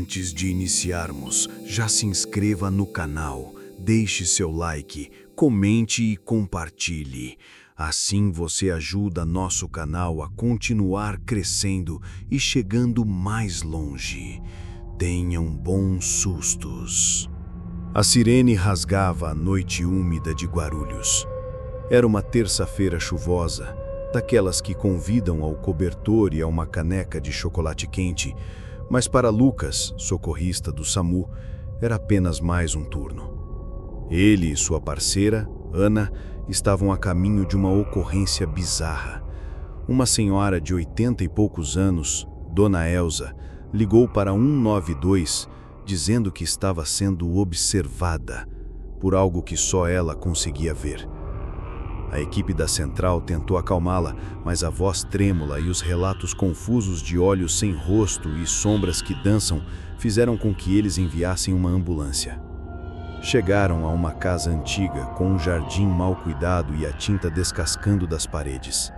Antes de iniciarmos, já se inscreva no canal, deixe seu like, comente e compartilhe. Assim você ajuda nosso canal a continuar crescendo e chegando mais longe. Tenham bons sustos. A sirene rasgava a noite úmida de Guarulhos. Era uma terça-feira chuvosa, daquelas que convidam ao cobertor e a uma caneca de chocolate quente, mas para Lucas, socorrista do SAMU, era apenas mais um turno. Ele e sua parceira, Ana, estavam a caminho de uma ocorrência bizarra. Uma senhora de 80 e poucos anos, Dona Elza, ligou para 192, dizendo que estava sendo observada por algo que só ela conseguia ver. A equipe da central tentou acalmá-la, mas a voz trêmula e os relatos confusos de olhos sem rosto e sombras que dançam fizeram com que eles enviassem uma ambulância. Chegaram a uma casa antiga, com um jardim mal cuidado e a tinta descascando das paredes.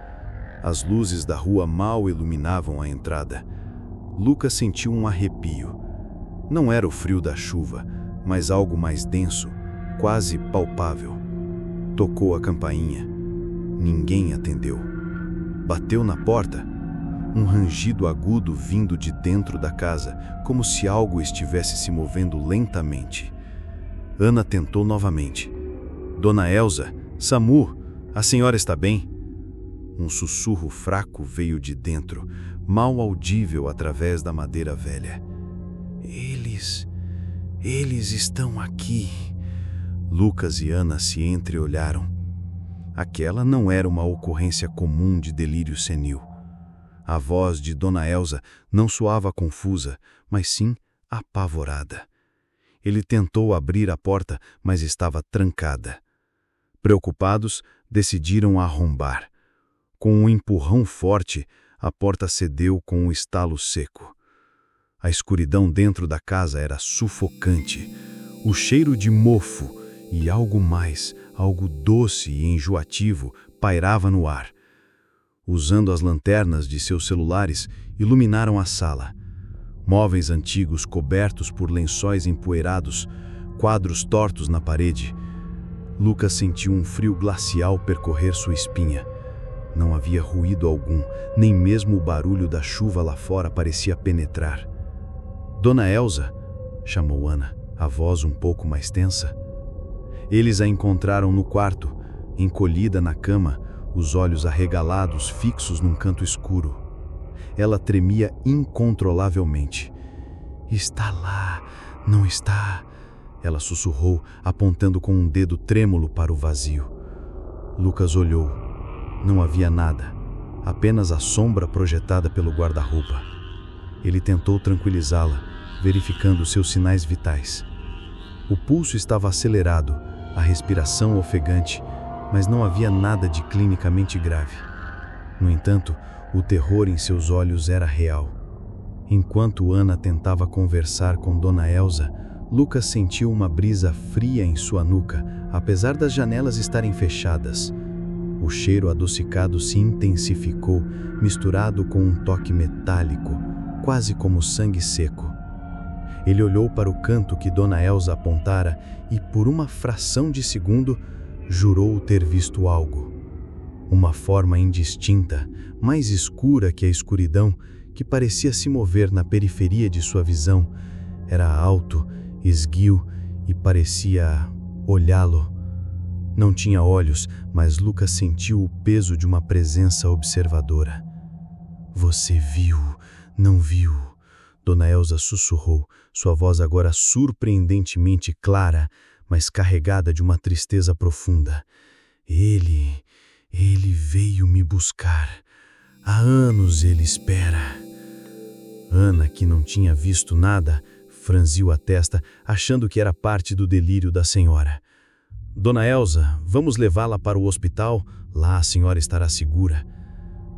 As luzes da rua mal iluminavam a entrada. Lucas sentiu um arrepio. Não era o frio da chuva, mas algo mais denso, quase palpável. Tocou a campainha. Ninguém atendeu. Bateu na porta. Um rangido agudo vindo de dentro da casa, como se algo estivesse se movendo lentamente. Ana tentou novamente. Dona Elza, SAMU, a senhora está bem? Um sussurro fraco veio de dentro, mal audível através da madeira velha. Eles estão aqui. Lucas e Ana se entreolharam. Aquela não era uma ocorrência comum de delírio senil. A voz de Dona Elza não soava confusa, mas sim apavorada. Ele tentou abrir a porta, mas estava trancada. Preocupados, decidiram arrombar. Com um empurrão forte, a porta cedeu com um estalo seco. A escuridão dentro da casa era sufocante. O cheiro de mofo e algo mais, algo doce e enjoativo, pairava no ar. Usando as lanternas de seus celulares, iluminaram a sala. Móveis antigos cobertos por lençóis empoeirados, quadros tortos na parede. Lucas sentiu um frio glacial percorrer sua espinha. Não havia ruído algum, nem mesmo o barulho da chuva lá fora parecia penetrar. Dona Elza, chamou Ana, a voz um pouco mais tensa. Eles a encontraram no quarto, encolhida na cama, os olhos arregalados, fixos num canto escuro. Ela tremia incontrolavelmente. Está lá, não está? Ela sussurrou, apontando com um dedo trêmulo para o vazio. Lucas olhou. Não havia nada, apenas a sombra projetada pelo guarda-roupa. Ele tentou tranquilizá-la, verificando seus sinais vitais. O pulso estava acelerado, a respiração ofegante, mas não havia nada de clinicamente grave. No entanto, o terror em seus olhos era real. Enquanto Ana tentava conversar com Dona Elza, Lucas sentiu uma brisa fria em sua nuca, apesar das janelas estarem fechadas. O cheiro adocicado se intensificou, misturado com um toque metálico, quase como sangue seco. Ele olhou para o canto que Dona Elza apontara e, por uma fração de segundo, jurou ter visto algo. Uma forma indistinta, mais escura que a escuridão, que parecia se mover na periferia de sua visão. Era alto, esguio e parecia olhá-lo. Não tinha olhos, mas Lucas sentiu o peso de uma presença observadora. Você viu, não viu? Dona Elza sussurrou, sua voz agora surpreendentemente clara, mas carregada de uma tristeza profunda. Ele veio me buscar. Há anos ele espera. Ana, que não tinha visto nada, franziu a testa, achando que era parte do delírio da senhora. Dona Elza, vamos levá-la para o hospital? Lá a senhora estará segura.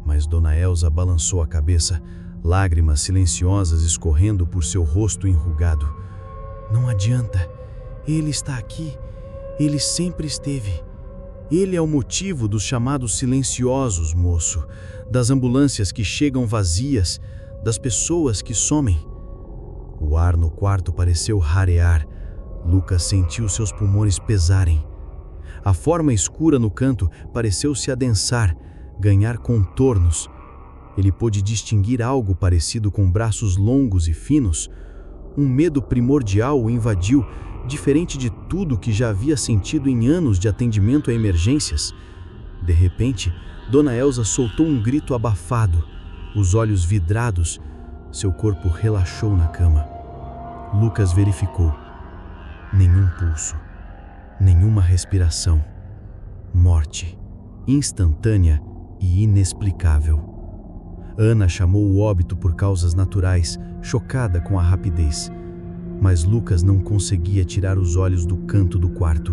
Mas Dona Elza balançou a cabeça, lágrimas silenciosas escorrendo por seu rosto enrugado. Não adianta. Ele está aqui. Ele sempre esteve. Ele é o motivo dos chamados silenciosos, moço, das ambulâncias que chegam vazias, das pessoas que somem. O O ar no quarto pareceu rarear. Lucas sentiu seus pulmões pesarem. A forma escura no canto pareceu se adensar, ganhar contornos. Ele pôde distinguir algo parecido com braços longos e finos. Um medo primordial o invadiu, diferente de tudo que já havia sentido em anos de atendimento a emergências. De repente, Dona Elsa soltou um grito abafado. Os olhos vidrados, seu corpo relaxou na cama. Lucas verificou. Nenhum pulso, nenhuma respiração. Morte, instantânea e inexplicável. Ana chamou o óbito por causas naturais, chocada com a rapidez. Mas Lucas não conseguia tirar os olhos do canto do quarto.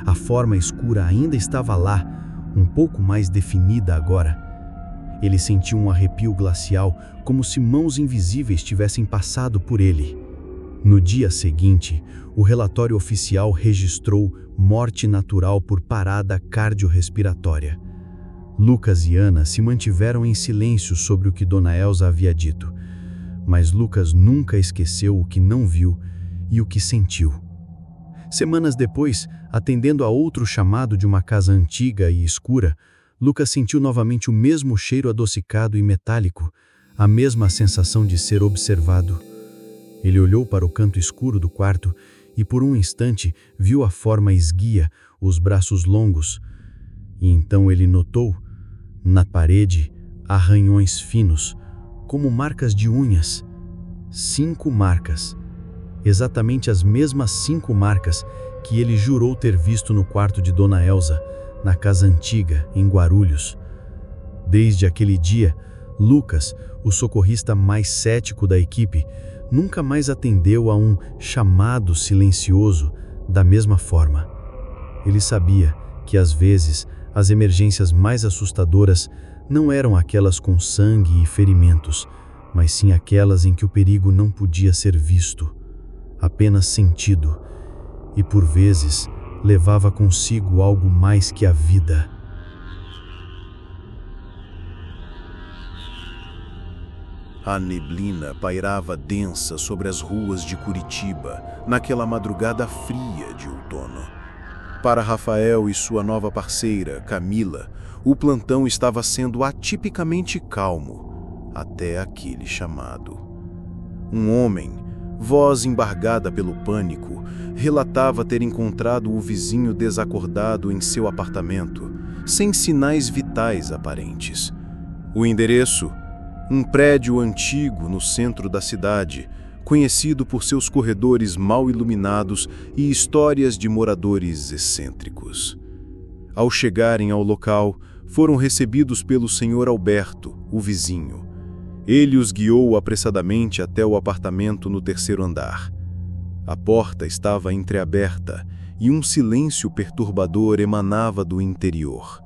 A forma escura ainda estava lá, um pouco mais definida agora. Ele sentiu um arrepio glacial, como se mãos invisíveis tivessem passado por ele. No dia seguinte, o relatório oficial registrou morte natural por parada cardiorrespiratória. Lucas e Ana se mantiveram em silêncio sobre o que Dona Elsa havia dito, mas Lucas nunca esqueceu o que não viu e o que sentiu. Semanas depois, atendendo a outro chamado de uma casa antiga e escura, Lucas sentiu novamente o mesmo cheiro adocicado e metálico, a mesma sensação de ser observado. Ele olhou para o canto escuro do quarto e por um instante viu a forma esguia, os braços longos. E então ele notou, na parede, arranhões finos, como marcas de unhas. 5 marcas. Exatamente as mesmas 5 marcas que ele jurou ter visto no quarto de Dona Elsa, na casa antiga, em Guarulhos. Desde aquele dia, Lucas, o socorrista mais cético da equipe, nunca mais atendeu a um chamado silencioso da mesma forma. Ele sabia que, às vezes, as emergências mais assustadoras não eram aquelas com sangue e ferimentos, mas sim aquelas em que o perigo não podia ser visto, apenas sentido, e por vezes levava consigo algo mais que a vida. A neblina pairava densa sobre as ruas de Curitiba, naquela madrugada fria de outono. Para Rafael e sua nova parceira, Camila, o plantão estava sendo atipicamente calmo, até aquele chamado. Um homem, voz embargada pelo pânico, relatava ter encontrado o vizinho desacordado em seu apartamento, sem sinais vitais aparentes. O endereço: um prédio antigo no centro da cidade, conhecido por seus corredores mal iluminados e histórias de moradores excêntricos. Ao chegarem ao local, foram recebidos pelo Sr. Alberto, o vizinho. Ele os guiou apressadamente até o apartamento no 3º andar. A porta estava entreaberta e um silêncio perturbador emanava do interior.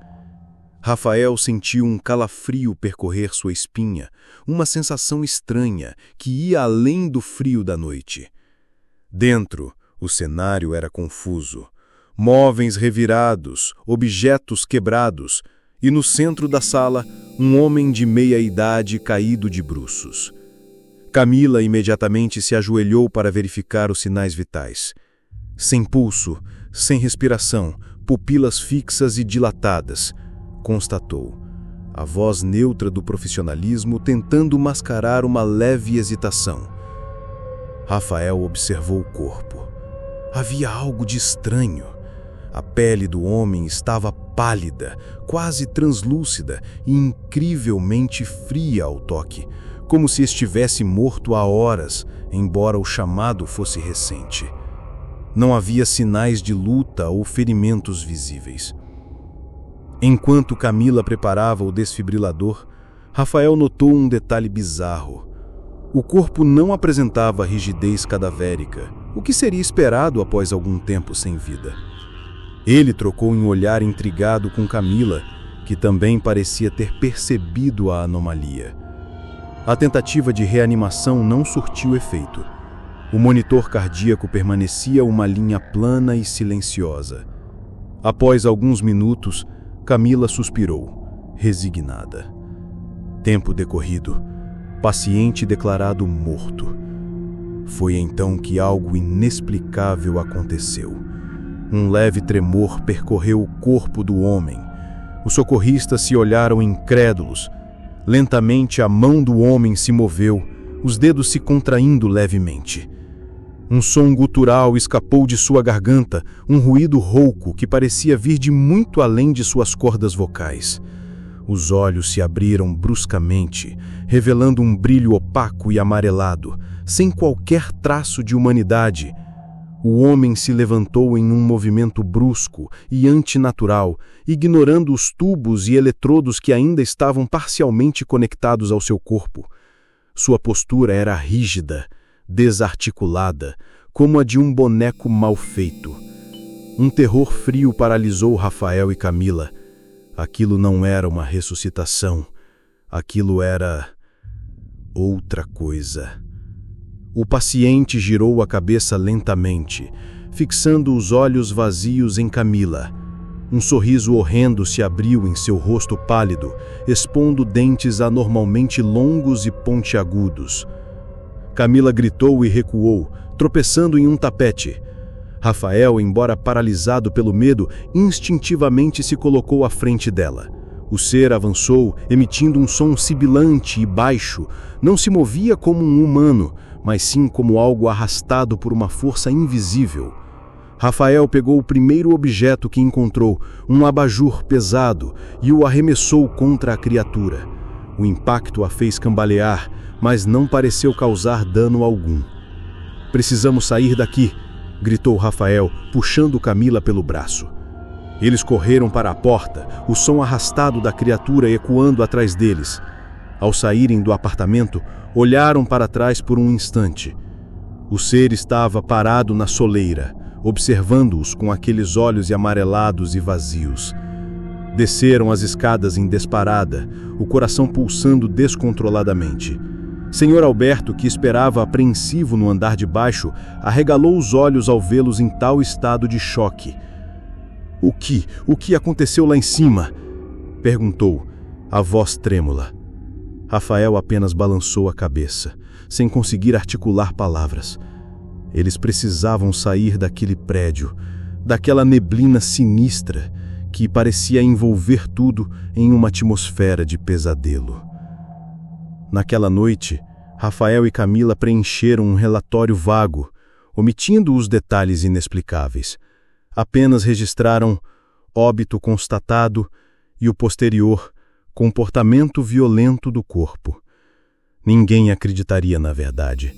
Rafael sentiu um calafrio percorrer sua espinha, uma sensação estranha que ia além do frio da noite. Dentro, o cenário era confuso. Móveis revirados, objetos quebrados, e no centro da sala, um homem de meia-idade caído de bruços. Camila imediatamente se ajoelhou para verificar os sinais vitais. Sem pulso, sem respiração, pupilas fixas e dilatadas, constatou, a voz neutra do profissionalismo tentando mascarar uma leve hesitação. Rafael observou o corpo. Havia algo de estranho. A pele do homem estava pálida, quase translúcida e incrivelmente fria ao toque, como se estivesse morto há horas, embora o chamado fosse recente. Não havia sinais de luta ou ferimentos visíveis. Enquanto Camila preparava o desfibrilador, Rafael notou um detalhe bizarro. O corpo não apresentava rigidez cadavérica, o que seria esperado após algum tempo sem vida. Ele trocou um olhar intrigado com Camila, que também parecia ter percebido a anomalia. A tentativa de reanimação não surtiu efeito. O monitor cardíaco permanecia uma linha plana e silenciosa. Após alguns minutos, Camila suspirou, resignada. Tempo decorrido. Paciente declarado morto. Foi então que algo inexplicável aconteceu. Um leve tremor percorreu o corpo do homem. Os socorristas se olharam incrédulos. Lentamente a mão do homem se moveu, os dedos se contraindo levemente. Um som gutural escapou de sua garganta, um ruído rouco que parecia vir de muito além de suas cordas vocais. Os olhos se abriram bruscamente, revelando um brilho opaco e amarelado, sem qualquer traço de humanidade. O homem se levantou em um movimento brusco e antinatural, ignorando os tubos e eletrodos que ainda estavam parcialmente conectados ao seu corpo. Sua postura era rígida, desarticulada, como a de um boneco mal feito. Um terror frio paralisou Rafael e Camila. Aquilo não era uma ressuscitação. Aquilo era outra coisa. O paciente girou a cabeça lentamente, fixando os olhos vazios em Camila. Um sorriso horrendo se abriu em seu rosto pálido, expondo dentes anormalmente longos e pontiagudos. Camila gritou e recuou, tropeçando em um tapete. Rafael, embora paralisado pelo medo, instintivamente se colocou à frente dela. O ser avançou, emitindo um som sibilante e baixo. Não se movia como um humano, mas sim como algo arrastado por uma força invisível. Rafael pegou o primeiro objeto que encontrou, um abajur pesado, e o arremessou contra a criatura. O impacto a fez cambalear, mas não pareceu causar dano algum. "Precisamos sair daqui", gritou Rafael, puxando Camila pelo braço. Eles correram para a porta, o som arrastado da criatura ecoando atrás deles. Ao saírem do apartamento, olharam para trás por um instante. O ser estava parado na soleira, observando-os com aqueles olhos amarelados e vazios. Desceram as escadas em disparada, o coração pulsando descontroladamente. Senhor Alberto, que esperava apreensivo no andar de baixo, arregalou os olhos ao vê-los em tal estado de choque. O que aconteceu lá em cima?" perguntou, a voz trêmula. Rafael apenas balançou a cabeça, sem conseguir articular palavras. Eles precisavam sair daquele prédio, daquela neblina sinistra que parecia envolver tudo em uma atmosfera de pesadelo. Naquela noite, Rafael e Camila preencheram um relatório vago, omitindo os detalhes inexplicáveis. Apenas registraram óbito constatado e o posterior comportamento violento do corpo. Ninguém acreditaria na verdade.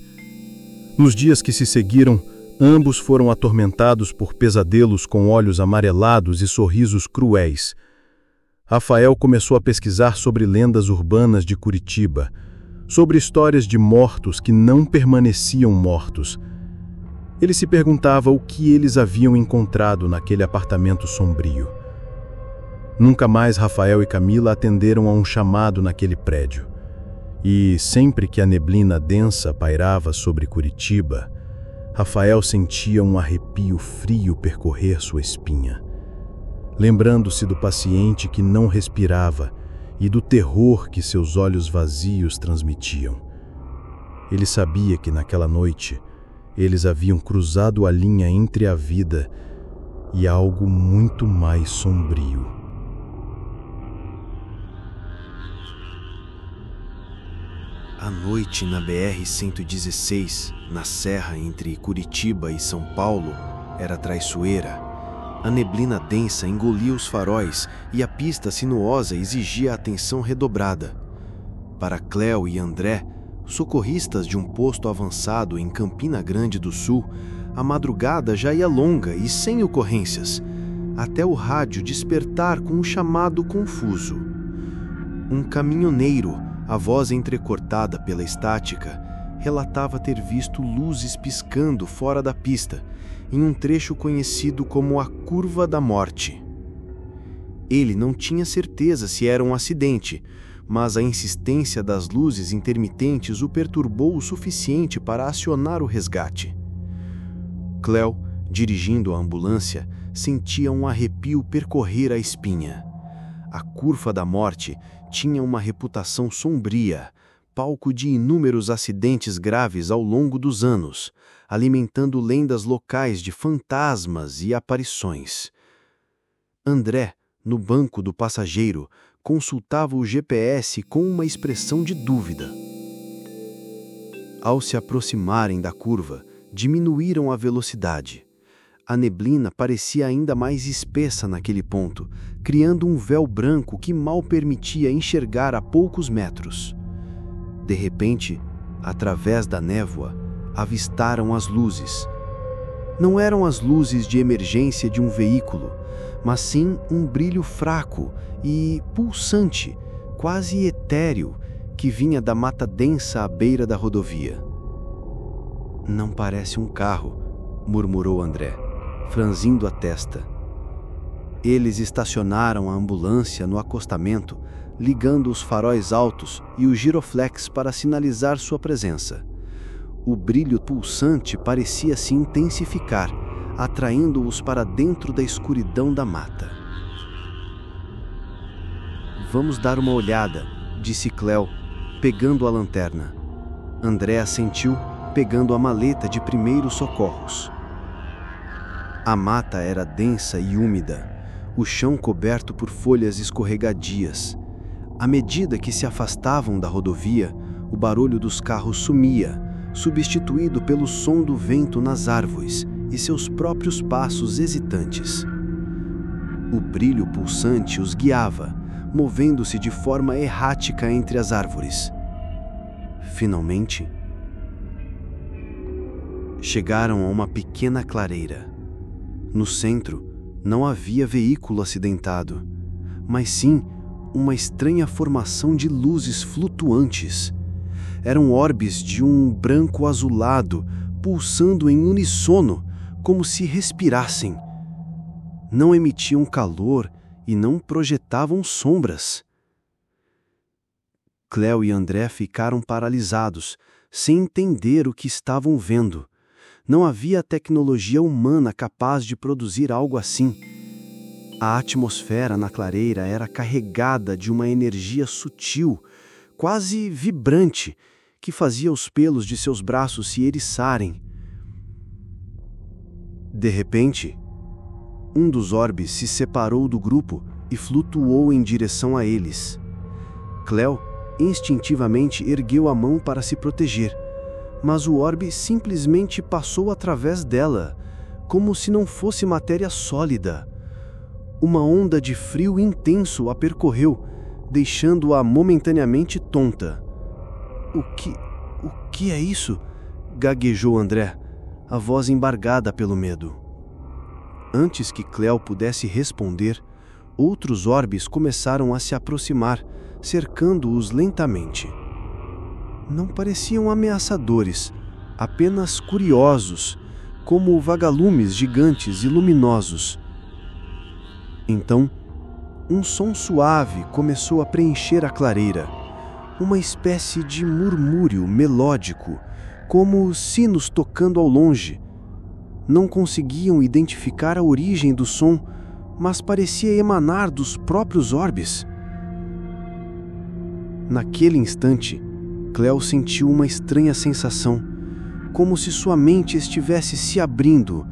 Nos dias que se seguiram, ambos foram atormentados por pesadelos com olhos amarelados e sorrisos cruéis. Rafael começou a pesquisar sobre lendas urbanas de Curitiba, sobre histórias de mortos que não permaneciam mortos. Ele se perguntava o que eles haviam encontrado naquele apartamento sombrio. Nunca mais Rafael e Camila atenderam a um chamado naquele prédio. E, sempre que a neblina densa pairava sobre Curitiba, Rafael sentia um arrepio frio percorrer sua espinha. Lembrando-se do paciente que não respirava e do terror que seus olhos vazios transmitiam. Ele sabia que naquela noite eles haviam cruzado a linha entre a vida e algo muito mais sombrio. A noite na BR-116, na serra entre Curitiba e São Paulo, era traiçoeira. A neblina densa engolia os faróis e a pista sinuosa exigia atenção redobrada. Para Cléo e André, socorristas de um posto avançado em Campina Grande do Sul, a madrugada já ia longa e sem ocorrências, até o rádio despertar com um chamado confuso. Um caminhoneiro, a voz entrecortada pela estática, relatava ter visto luzes piscando fora da pista, em um trecho conhecido como a Curva da Morte. Ele não tinha certeza se era um acidente, mas a insistência das luzes intermitentes o perturbou o suficiente para acionar o resgate. Cléo, dirigindo a ambulância, sentia um arrepio percorrer a espinha. A Curva da Morte tinha uma reputação sombria, palco de inúmeros acidentes graves ao longo dos anos, alimentando lendas locais de fantasmas e aparições. André, no banco do passageiro, consultava o GPS com uma expressão de dúvida. Ao se aproximarem da curva, diminuíram a velocidade. A neblina parecia ainda mais espessa naquele ponto, criando um véu branco que mal permitia enxergar a poucos metros. De repente, através da névoa, avistaram as luzes. Não eram as luzes de emergência de um veículo, mas sim um brilho fraco e pulsante, quase etéreo, que vinha da mata densa à beira da rodovia. "Não parece um carro", murmurou André, franzindo a testa. Eles estacionaram a ambulância no acostamento, ligando os faróis altos e o giroflex para sinalizar sua presença. O brilho pulsante parecia se intensificar, atraindo-os para dentro da escuridão da mata. "Vamos dar uma olhada", disse Cleo, pegando a lanterna. André assentiu, pegando a maleta de primeiros socorros. A mata era densa e úmida, o chão coberto por folhas escorregadias. À medida que se afastavam da rodovia, o barulho dos carros sumia, substituído pelo som do vento nas árvores e seus próprios passos hesitantes. O brilho pulsante os guiava, movendo-se de forma errática entre as árvores. Finalmente, chegaram a uma pequena clareira. No centro, não havia veículo acidentado, mas sim uma estranha formação de luzes flutuantes. Eram orbes de um branco azulado, pulsando em uníssono, como se respirassem. Não emitiam calor e não projetavam sombras. Cleo e André ficaram paralisados, sem entender o que estavam vendo. Não havia tecnologia humana capaz de produzir algo assim. A atmosfera na clareira era carregada de uma energia sutil, quase vibrante, que fazia os pelos de seus braços se eriçarem. De repente, um dos orbes se separou do grupo e flutuou em direção a eles. Cleo instintivamente ergueu a mão para se proteger, mas o orbe simplesmente passou através dela, como se não fosse matéria sólida. Uma onda de frio intenso a percorreu, deixando-a momentaneamente tonta. O que é isso?" gaguejou André, a voz embargada pelo medo. Antes que Cleo pudesse responder, outros orbes começaram a se aproximar, cercando-os lentamente. Não pareciam ameaçadores, apenas curiosos, como vagalumes gigantes e luminosos. Então, um som suave começou a preencher a clareira, uma espécie de murmúrio melódico, como sinos tocando ao longe. Não conseguiam identificar a origem do som, mas parecia emanar dos próprios orbes. Naquele instante, Cleo sentiu uma estranha sensação, como se sua mente estivesse se abrindo,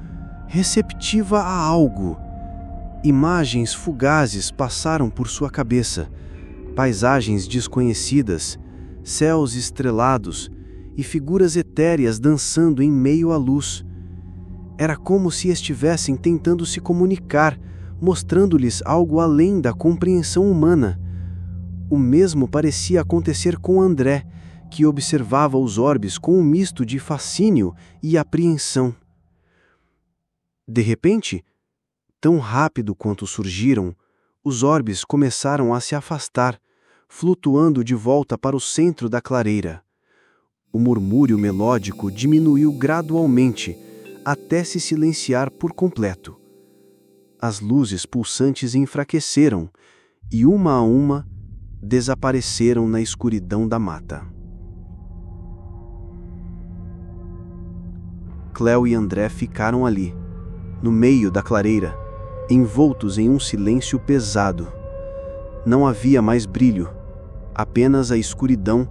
receptiva a algo. Imagens fugazes passaram por sua cabeça, paisagens desconhecidas, céus estrelados e figuras etéreas dançando em meio à luz. Era como se estivessem tentando se comunicar, mostrando-lhes algo além da compreensão humana. O mesmo parecia acontecer com André, que observava os orbes com um misto de fascínio e apreensão. De repente, tão rápido quanto surgiram, os orbes começaram a se afastar, flutuando de volta para o centro da clareira. O murmúrio melódico diminuiu gradualmente, até se silenciar por completo. As luzes pulsantes enfraqueceram e, uma a uma, desapareceram na escuridão da mata. Cleo e André ficaram ali, no meio da clareira, envoltos em um silêncio pesado. Não havia mais brilho, apenas a escuridão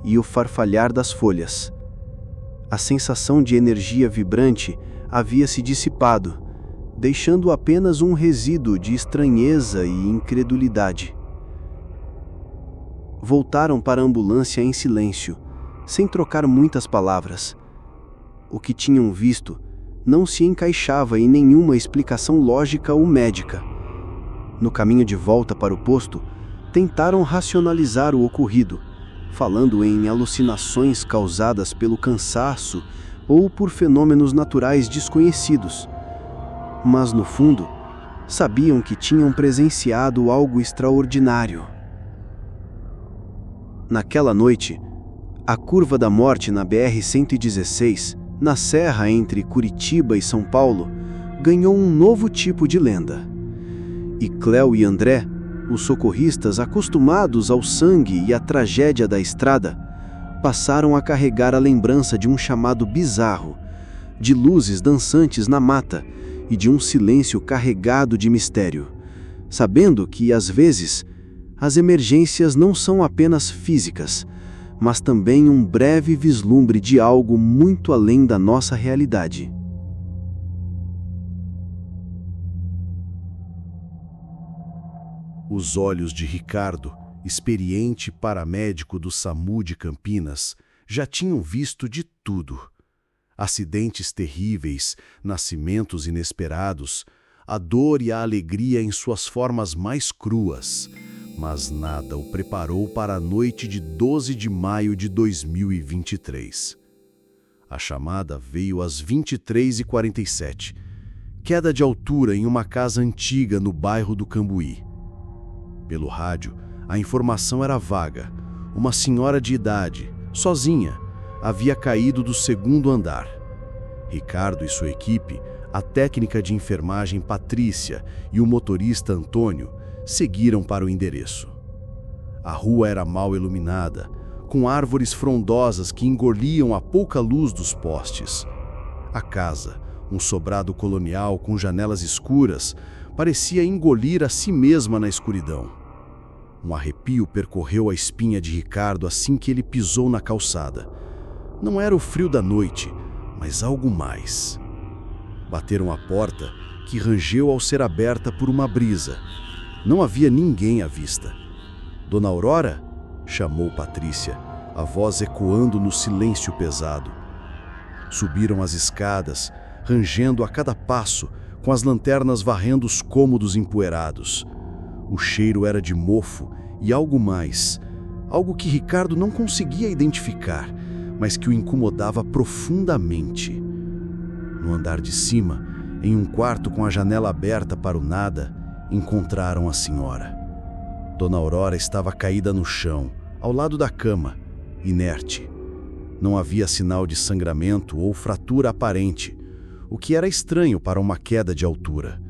e o farfalhar das folhas. A sensação de energia vibrante havia se dissipado, deixando apenas um resíduo de estranheza e incredulidade. Voltaram para a ambulância em silêncio, sem trocar muitas palavras. O que tinham visto não se encaixava em nenhuma explicação lógica ou médica. No caminho de volta para o posto, tentaram racionalizar o ocorrido, falando em alucinações causadas pelo cansaço ou por fenômenos naturais desconhecidos. Mas, no fundo, sabiam que tinham presenciado algo extraordinário. Naquela noite, a curva da morte na BR-116, na serra entre Curitiba e São Paulo, ganhou um novo tipo de lenda. E Cléo e André, os socorristas acostumados ao sangue e à tragédia da estrada, passaram a carregar a lembrança de um chamado bizarro, de luzes dançantes na mata e de um silêncio carregado de mistério, sabendo que, às vezes, as emergências não são apenas físicas, mas também um breve vislumbre de algo muito além da nossa realidade. Os olhos de Ricardo, experiente paramédico do SAMU de Campinas, já tinham visto de tudo. Acidentes terríveis, nascimentos inesperados, a dor e a alegria em suas formas mais cruas, mas nada o preparou para a noite de 12 de maio de 2023. A chamada veio às 23h47, queda de altura em uma casa antiga no bairro do Cambuí. Pelo rádio, a informação era vaga. Uma senhora de idade, sozinha, havia caído do segundo andar. Ricardo e sua equipe, a técnica de enfermagem Patrícia e o motorista Antônio, seguiram para o endereço. A rua era mal iluminada, com árvores frondosas que engoliam a pouca luz dos postes. A casa, um sobrado colonial com janelas escuras, parecia engolir a si mesma na escuridão. Um arrepio percorreu a espinha de Ricardo assim que ele pisou na calçada. Não era o frio da noite, mas algo mais. Bateram à porta, que rangeu ao ser aberta por uma brisa. Não havia ninguém à vista. Dona Aurora? Chamou Patrícia, a voz ecoando no silêncio pesado. Subiram as escadas, rangendo a cada passo, com as lanternas varrendo os cômodos empoeirados. O cheiro era de mofo e algo mais, algo que Ricardo não conseguia identificar, mas que o incomodava profundamente. No andar de cima, em um quarto com a janela aberta para o nada, encontraram a senhora. Dona Aurora estava caída no chão, ao lado da cama, inerte. Não havia sinal de sangramento ou fratura aparente, o que era estranho para uma queda de altura.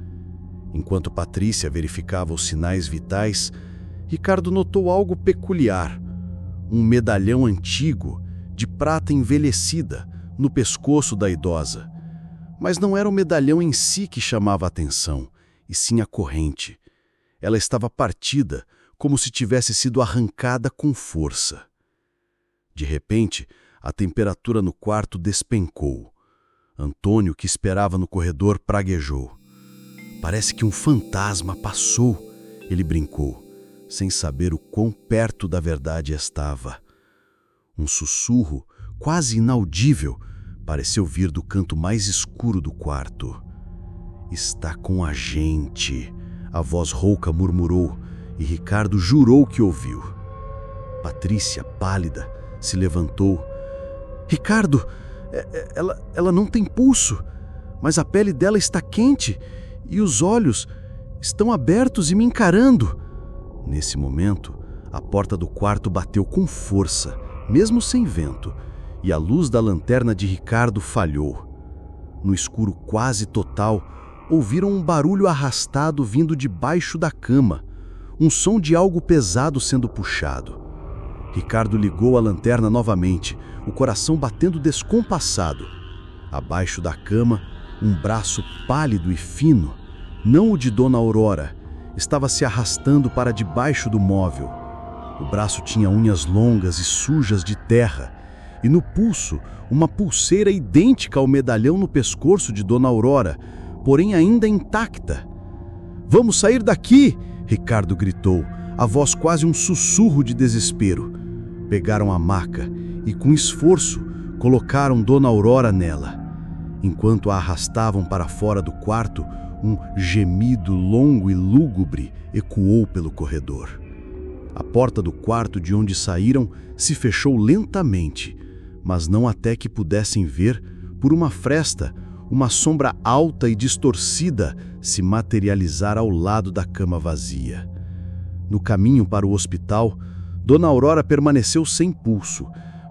Enquanto Patrícia verificava os sinais vitais, Ricardo notou algo peculiar. Um medalhão antigo, de prata envelhecida, no pescoço da idosa. Mas não era o medalhão em si que chamava a atenção, e sim a corrente. Ela estava partida, como se tivesse sido arrancada com força. De repente, a temperatura no quarto despencou. Antônio, que esperava no corredor, praguejou. Parece que um fantasma passou, ele brincou, sem saber o quão perto da verdade estava. Um sussurro, quase inaudível, pareceu vir do canto mais escuro do quarto. Está com a gente, a voz rouca murmurou, e Ricardo jurou que ouviu. Patrícia, pálida, se levantou. Ricardo, ela não tem pulso, mas a pele dela está quente e os olhos estão abertos e me encarando. Nesse momento, a porta do quarto bateu com força, mesmo sem vento, e a luz da lanterna de Ricardo falhou. No escuro quase total, ouviram um barulho arrastado vindo debaixo da cama, um som de algo pesado sendo puxado. Ricardo ligou a lanterna novamente, o coração batendo descompassado. Abaixo da cama, um braço pálido e fino, não o de Dona Aurora, estava se arrastando para debaixo do móvel. O braço tinha unhas longas e sujas de terra, e no pulso, uma pulseira idêntica ao medalhão no pescoço de Dona Aurora, porém ainda intacta. "Vamos sair daqui!" Ricardo gritou, a voz quase um sussurro de desespero. Pegaram a maca e, com esforço, colocaram Dona Aurora nela. Enquanto a arrastavam para fora do quarto, um gemido longo e lúgubre ecoou pelo corredor. A porta do quarto de onde saíram se fechou lentamente, mas não até que pudessem ver, por uma fresta, uma sombra alta e distorcida se materializar ao lado da cama vazia. No caminho para o hospital, Dona Aurora permaneceu sem pulso,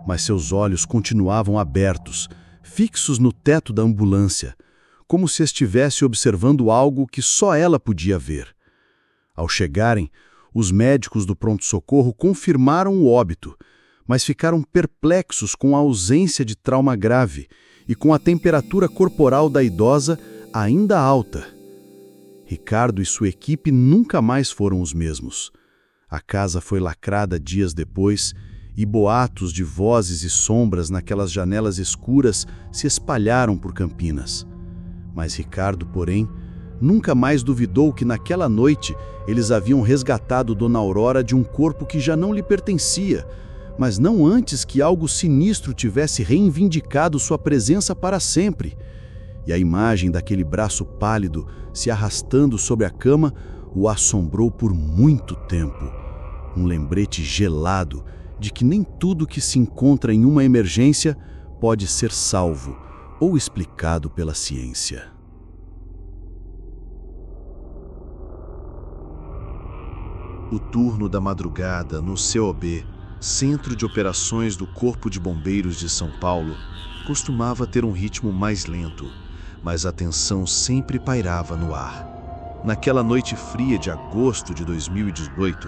mas seus olhos continuavam abertos, fixos no teto da ambulância, como se estivesse observando algo que só ela podia ver. Ao chegarem, os médicos do pronto-socorro confirmaram o óbito, mas ficaram perplexos com a ausência de trauma grave e com a temperatura corporal da idosa ainda alta. Ricardo e sua equipe nunca mais foram os mesmos. A casa foi lacrada dias depois e boatos de vozes e sombras naquelas janelas escuras se espalharam por Campinas. Mas Ricardo, porém, nunca mais duvidou que naquela noite eles haviam resgatado Dona Aurora de um corpo que já não lhe pertencia, mas não antes que algo sinistro tivesse reivindicado sua presença para sempre. E a imagem daquele braço pálido se arrastando sobre a cama o assombrou por muito tempo. Um lembrete gelado de que nem tudo que se encontra em uma emergência pode ser salvo ou explicado pela ciência. O turno da madrugada no COB, Centro de Operações do Corpo de Bombeiros de São Paulo, costumava ter um ritmo mais lento, mas a tensão sempre pairava no ar. Naquela noite fria de agosto de 2018,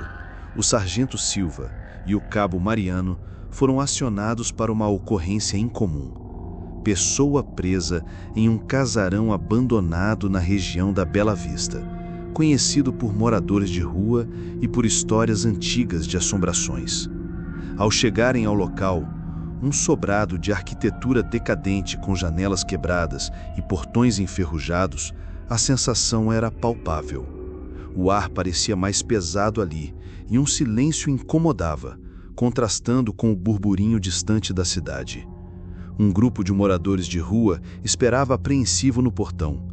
o sargento Silva e o cabo Mariano foram acionados para uma ocorrência incomum. Pessoa presa em um casarão abandonado na região da Bela Vista, conhecido por moradores de rua e por histórias antigas de assombrações. Ao chegarem ao local, um sobrado de arquitetura decadente com janelas quebradas e portões enferrujados, a sensação era palpável. O ar parecia mais pesado ali e um silêncio incomodava, contrastando com o burburinho distante da cidade. Um grupo de moradores de rua esperava apreensivo no portão.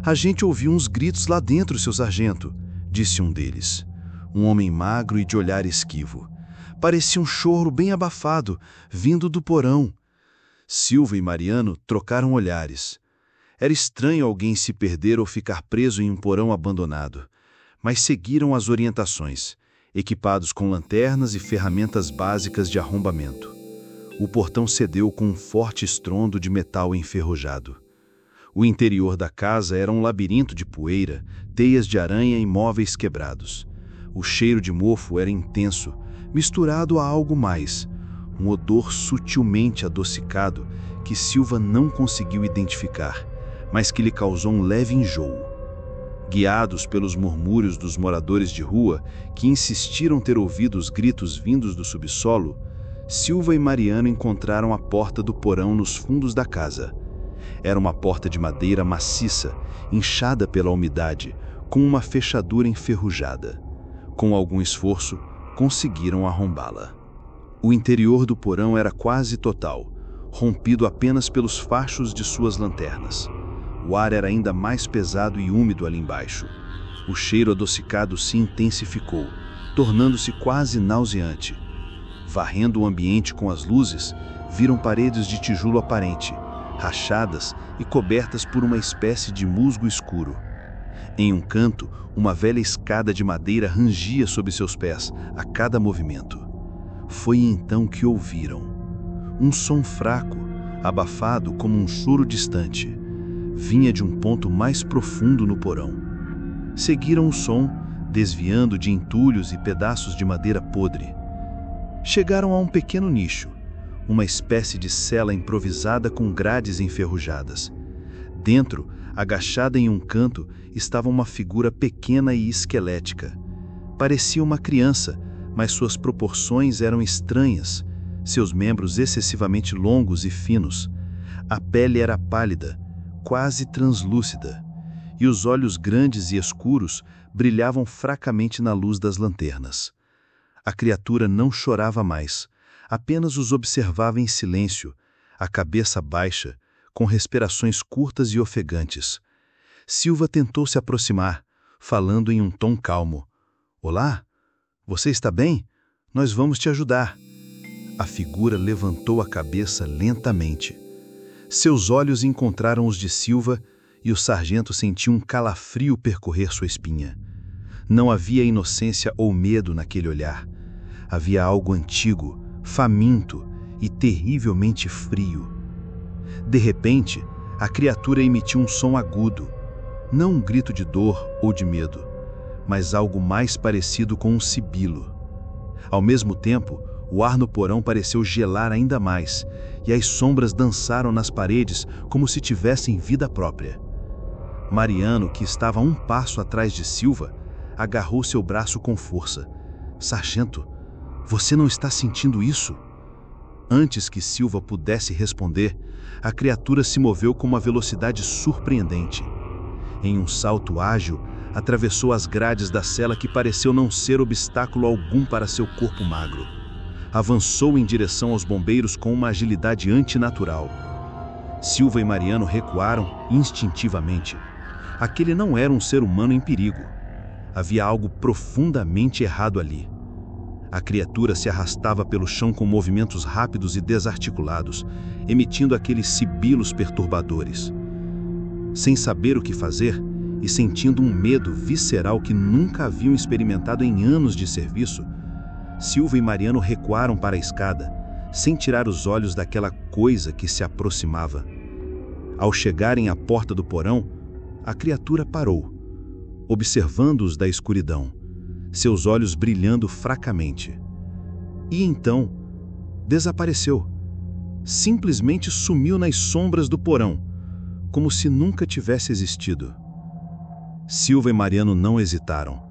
"A gente ouviu uns gritos lá dentro, seu sargento", disse um deles. Um homem magro e de olhar esquivo. Parecia um choro bem abafado, vindo do porão. Silva e Mariano trocaram olhares. Era estranho alguém se perder ou ficar preso em um porão abandonado, mas seguiram as orientações, equipados com lanternas e ferramentas básicas de arrombamento. O portão cedeu com um forte estrondo de metal enferrujado. O interior da casa era um labirinto de poeira, teias de aranha e móveis quebrados. O cheiro de mofo era intenso, misturado a algo mais, um odor sutilmente adocicado que Silva não conseguiu identificar, mas que lhe causou um leve enjoo. Guiados pelos murmúrios dos moradores de rua, que insistiram ter ouvido os gritos vindos do subsolo, Silva e Mariano encontraram a porta do porão nos fundos da casa. Era uma porta de madeira maciça, inchada pela umidade, com uma fechadura enferrujada. Com algum esforço, conseguiram arrombá-la. O interior do porão era quase total, rompido apenas pelos fachos de suas lanternas. O ar era ainda mais pesado e úmido ali embaixo. O cheiro adocicado se intensificou, tornando-se quase nauseante. Varrendo o ambiente com as luzes, viram paredes de tijolo aparente, rachadas e cobertas por uma espécie de musgo escuro. Em um canto, uma velha escada de madeira rangia sob seus pés a cada movimento. Foi então que ouviram um som fraco, abafado como um choro distante. Vinha de um ponto mais profundo no porão. Seguiram o som, desviando de entulhos e pedaços de madeira podre. Chegaram a um pequeno nicho, uma espécie de cela improvisada com grades enferrujadas. Dentro, agachada em um canto, estava uma figura pequena e esquelética. Parecia uma criança, mas suas proporções eram estranhas, seus membros excessivamente longos e finos. A pele era pálida, quase translúcida, e os olhos grandes e escuros brilhavam fracamente na luz das lanternas. A criatura não chorava mais, apenas os observava em silêncio, a cabeça baixa, com respirações curtas e ofegantes. Silva tentou se aproximar, falando em um tom calmo. "Olá? Você está bem? Nós vamos te ajudar." A figura levantou a cabeça lentamente. Seus olhos encontraram os de Silva e o sargento sentiu um calafrio percorrer sua espinha. Não havia inocência ou medo naquele olhar. Havia algo antigo, faminto e terrivelmente frio. De repente, a criatura emitiu um som agudo, não um grito de dor ou de medo, mas algo mais parecido com um sibilo. Ao mesmo tempo, o ar no porão pareceu gelar ainda mais, e as sombras dançaram nas paredes como se tivessem vida própria. Mariano, que estava a um passo atrás de Silva, agarrou seu braço com força. "Sargento, você não está sentindo isso?" Antes que Silva pudesse responder, a criatura se moveu com uma velocidade surpreendente. Em um salto ágil, atravessou as grades da cela que pareceu não ser obstáculo algum para seu corpo magro. Avançou em direção aos bombeiros com uma agilidade antinatural. Silva e Mariano recuaram instintivamente. Aquele não era um ser humano em perigo. Havia algo profundamente errado ali. A criatura se arrastava pelo chão com movimentos rápidos e desarticulados, emitindo aqueles sibilos perturbadores. Sem saber o que fazer e sentindo um medo visceral que nunca haviam experimentado em anos de serviço, Silva e Mariano recuaram para a escada, sem tirar os olhos daquela coisa que se aproximava. Ao chegarem à porta do porão, a criatura parou, observando-os da escuridão, seus olhos brilhando fracamente. E então, desapareceu. Simplesmente sumiu nas sombras do porão, como se nunca tivesse existido. Silva e Mariano não hesitaram.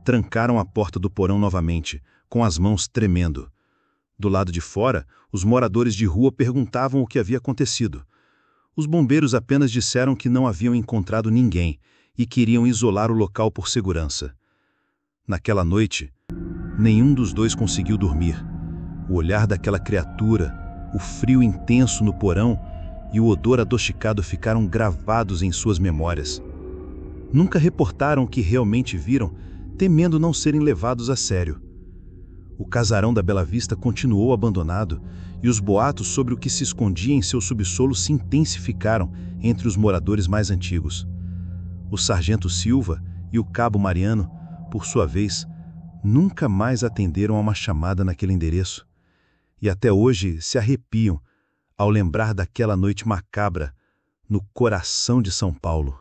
Trancaram a porta do porão novamente, com as mãos tremendo. Do lado de fora, os moradores de rua perguntavam o que havia acontecido. Os bombeiros apenas disseram que não haviam encontrado ninguém e queriam isolar o local por segurança. Naquela noite, nenhum dos dois conseguiu dormir. O olhar daquela criatura, o frio intenso no porão e o odor adocicado ficaram gravados em suas memórias. Nunca reportaram o que realmente viram, temendo não serem levados a sério. O casarão da Bela Vista continuou abandonado e os boatos sobre o que se escondia em seu subsolo se intensificaram entre os moradores mais antigos. O sargento Silva e o cabo Mariano, por sua vez, nunca mais atenderam a uma chamada naquele endereço e até hoje se arrepiam ao lembrar daquela noite macabra no coração de São Paulo.